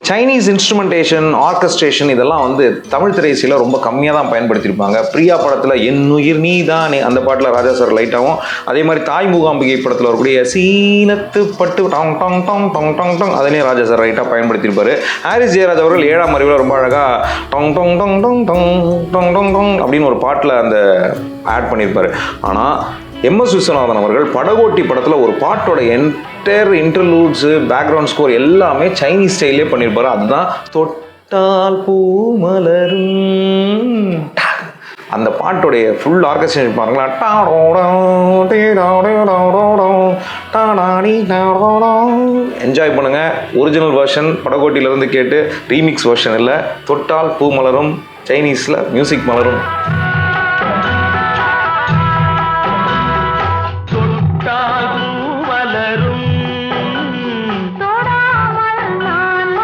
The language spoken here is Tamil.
சைனீஸ் இன்ஸ்ட்ருமெண்டேஷன், ஆர்கெஸ்ட்ரேஷன் இதெல்லாம் வந்து தமிழ் திரையிசையில் ரொம்ப கம்மியாக தான் பயன்படுத்தியிருப்பாங்க. பிரியா படத்தில் என் உயிர் நீ தானே அந்த பாட்டில் ராஜா சார் லைட்டாகவும், அதே மாதிரி தாய் மூகாம்பிகை படத்தில் வரக்கூடிய சீனத்து பட்டு டாங் டாங் டாங் டாங் டாங் டாங் அதுலேயும் ராஜா சார் லைட்டாக பயன்படுத்தியிருப்பார். ஹாரிஸ் ஜெயராஜ் அவர்கள் 7ஆம் அறிவில் ரொம்ப அழகாக டாங் டாங் டாங் டாங் டாங் டாங் டாங் டாங் அப்படின்னு ஒரு பாட்டில் அந்த ஆட் பண்ணியிருப்பார். ஆனால் எம்எஸ் விஸ்வநாதன் அவர்கள் படகோட்டி படத்தில் ஒரு பாட்டோட என்டையர் இன்டர்லூட்ஸு, பேக்ரவுண்ட் ஸ்கோர் எல்லாமே சைனீஸ் ஸ்டைலே பண்ணியிருப்பாரு. அதுதான் தொட்டால் பூ மலரும். அந்த பாட்டோடைய ஃபுல் ஆர்கெஸ்ட்ரேஷன் பாருங்களா, என்ஜாய் பண்ணுங்க. ஒரிஜினல் வெர்ஷன் படகோட்டியிலேருந்து கேட்டு ரீமிக்ஸ் வெர்ஷன் இல்லை. தொட்டால் பூ மலரும், சைனீஸில் மியூசிக் மலரும்.